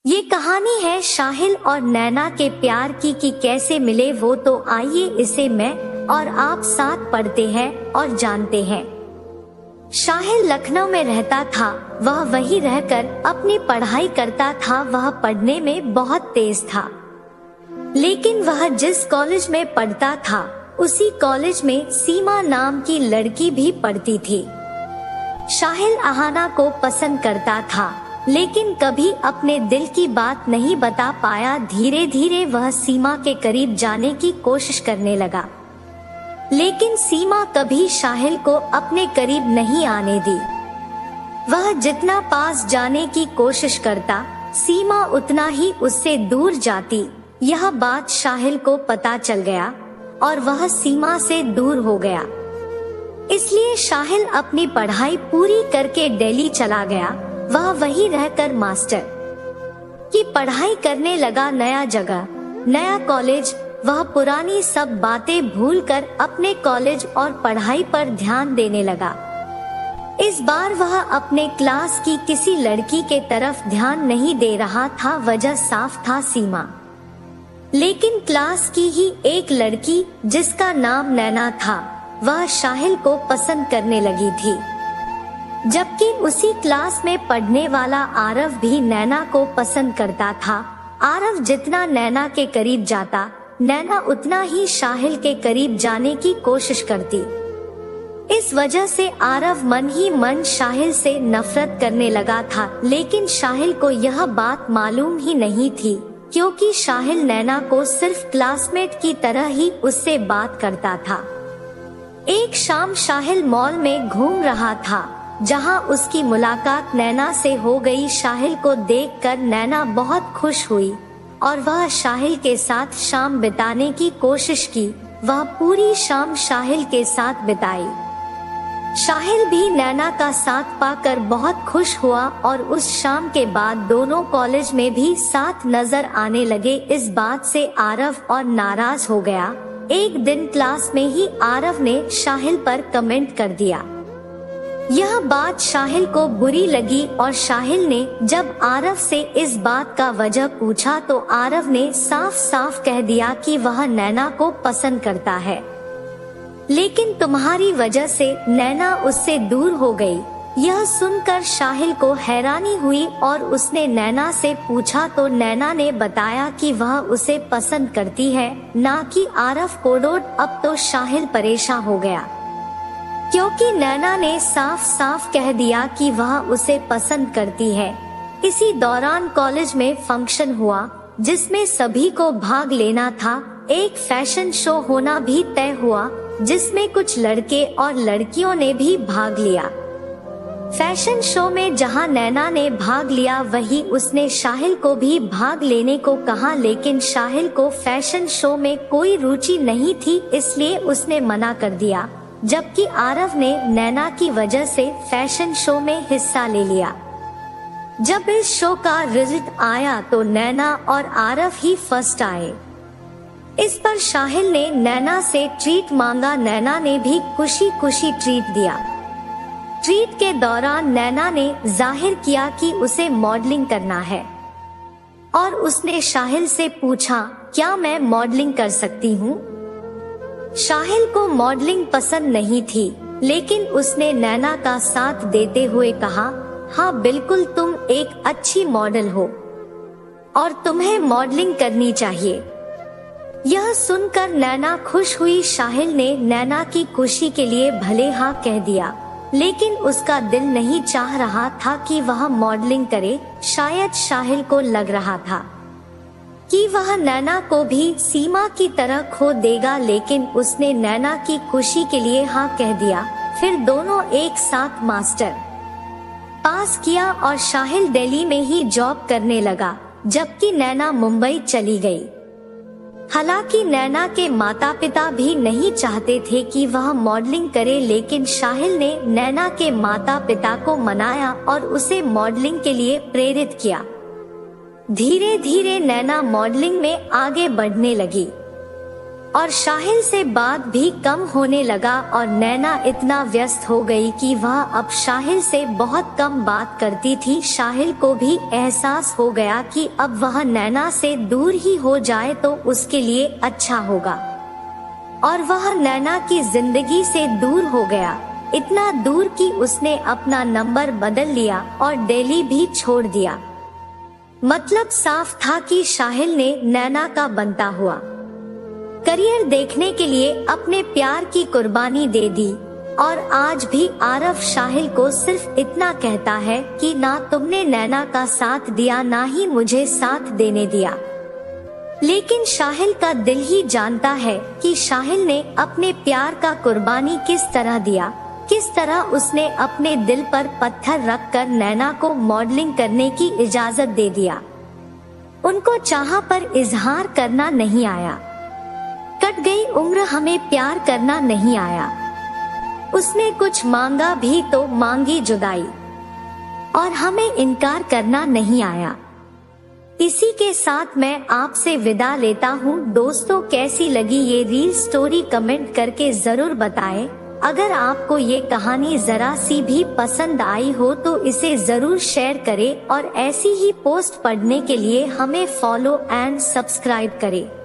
ये कहानी है साहिल और नैना के प्यार की कि कैसे मिले वो। तो आइए इसे मैं और आप साथ पढ़ते हैं और जानते हैं। साहिल लखनऊ में रहता था। वह वहीं रहकर अपनी पढ़ाई करता था। वह पढ़ने में बहुत तेज था, लेकिन वह जिस कॉलेज में पढ़ता था उसी कॉलेज में सीमा नाम की लड़की भी पढ़ती थी। साहिल अहाना को पसंद करता था, लेकिन कभी अपने दिल की बात नहीं बता पाया। धीरे धीरे वह सीमा के करीब जाने की कोशिश करने लगा, लेकिन सीमा कभी साहिल को अपने करीब नहीं आने दी। वह जितना पास जाने की कोशिश करता, सीमा उतना ही उससे दूर जाती। यह बात साहिल को पता चल गया और वह सीमा से दूर हो गया। इसलिए साहिल अपनी पढ़ाई पूरी करके दिल्ली चला गया। वह वहीं रहकर मास्टर की पढ़ाई करने लगा। नया जगह, नया कॉलेज। वह पुरानी सब बातें भूलकर अपने कॉलेज और पढ़ाई पर ध्यान देने लगा। इस बार वह अपने क्लास की किसी लड़की के तरफ ध्यान नहीं दे रहा था। वजह साफ था, सीमा। लेकिन क्लास की ही एक लड़की जिसका नाम नैना था, वह साहिल को पसंद करने लगी थी। जबकि उसी क्लास में पढ़ने वाला आरव भी नैना को पसंद करता था। आरव जितना नैना के करीब जाता, नैना उतना ही साहिल के करीब जाने की कोशिश करती। इस वजह से आरव मन ही मन साहिल से नफरत करने लगा था। लेकिन साहिल को यह बात मालूम ही नहीं थी, क्योंकि साहिल नैना को सिर्फ क्लासमेट की तरह ही उससे बात करता था। एक शाम साहिल मॉल में घूम रहा था, जहां उसकी मुलाकात नैना से हो गई। साहिल को देखकर नैना बहुत खुश हुई और वह साहिल के साथ शाम बिताने की कोशिश की। वह पूरी शाम साहिल के साथ बिताई। साहिल भी नैना का साथ पाकर बहुत खुश हुआ और उस शाम के बाद दोनों कॉलेज में भी साथ नजर आने लगे। इस बात से आरव और नाराज हो गया। एक दिन क्लास में ही आरव ने साहिल पर कमेंट कर दिया। यह बात साहिल को बुरी लगी और साहिल ने जब आरव से इस बात का वजह पूछा तो आरव ने साफ साफ कह दिया कि वह नैना को पसंद करता है, लेकिन तुम्हारी वजह से नैना उससे दूर हो गई। यह सुनकर साहिल को हैरानी हुई और उसने नैना से पूछा तो नैना ने बताया कि वह उसे पसंद करती है, ना कि आरव को। अब तो साहिल परेशान हो गया, क्योंकि नैना ने साफ साफ कह दिया कि वह उसे पसंद करती है। इसी दौरान कॉलेज में फंक्शन हुआ, जिसमें सभी को भाग लेना था। एक फैशन शो होना भी तय हुआ, जिसमें कुछ लड़के और लड़कियों ने भी भाग लिया। फैशन शो में जहां नैना ने भाग लिया, वहीं उसने साहिल को भी भाग लेने को कहा, लेकिन साहिल को फैशन शो में कोई रुचि नहीं थी, इसलिए उसने मना कर दिया। जबकि आरव ने नैना की वजह से फैशन शो में हिस्सा ले लिया। जब इस शो का रिजल्ट आया तो नैना और आरव ही फर्स्ट आए। इस पर साहिल ने नैना से ट्रीट मांगा। नैना ने भी खुशी खुशी ट्रीट दिया। ट्रीट के दौरान नैना ने जाहिर किया कि उसे मॉडलिंग करना है और उसने साहिल से पूछा, क्या मैं मॉडलिंग कर सकती हूँ? साहिल को मॉडलिंग पसंद नहीं थी, लेकिन उसने नैना का साथ देते हुए कहा, हाँ बिल्कुल, तुम एक अच्छी मॉडल हो और तुम्हें मॉडलिंग करनी चाहिए। यह सुनकर नैना खुश हुई। साहिल ने नैना की खुशी के लिए भले हाँ कह दिया, लेकिन उसका दिल नहीं चाह रहा था कि वह मॉडलिंग करे। शायद साहिल को लग रहा था कि वह नैना को भी सीमा की तरह खो देगा, लेकिन उसने नैना की खुशी के लिए हाँ कह दिया। फिर दोनों एक साथ मास्टर पास किया और साहिल दिल्ली में ही जॉब करने लगा, जबकि नैना मुंबई चली गई। हालांकि नैना के माता पिता भी नहीं चाहते थे कि वह मॉडलिंग करे, लेकिन साहिल ने नैना के माता पिता को मनाया और उसे मॉडलिंग के लिए प्रेरित किया। धीरे धीरे नैना मॉडलिंग में आगे बढ़ने लगी। और साहिल से बात भी कम होने लगा और नैना इतना व्यस्त हो गई कि वह अब साहिल से बहुत कम बात करती थी। साहिल को भी एहसास हो गया कि अब वह नैना से दूर ही हो जाए तो उसके लिए अच्छा होगा, और वह नैना की जिंदगी से दूर हो गया, इतना दूर कि उसने अपना नंबर बदल लिया और दिल्ली भी छोड़ दिया। मतलब साफ था कि साहिल ने नैना का बनता हुआ करियर देखने के लिए अपने प्यार की कुर्बानी दे दी, और आज भी आरव साहिल को सिर्फ इतना कहता है कि ना तुमने नैना का साथ दिया ना ही मुझे साथ देने दिया। लेकिन साहिल का दिल ही जानता है कि साहिल ने अपने प्यार का कुर्बानी किस तरह दिया, किस तरह उसने अपने दिल पर पत्थर रखकर नैना को मॉडलिंग करने की इजाजत दे दिया। उनको चाह पर इजहार करना नहीं आया, कट गई उम्र हमें प्यार करना नहीं आया। उसने कुछ मांगा भी तो मांगी जुदाई, और हमें इनकार करना नहीं आया। इसी के साथ मैं आपसे विदा लेता हूँ। दोस्तों, कैसी लगी ये रील स्टोरी कमेंट करके जरूर बताएं। अगर आपको ये कहानी जरा सी भी पसंद आई हो तो इसे जरूर शेयर करें, और ऐसी ही पोस्ट पढ़ने के लिए हमें फॉलो एंड सब्सक्राइब करें।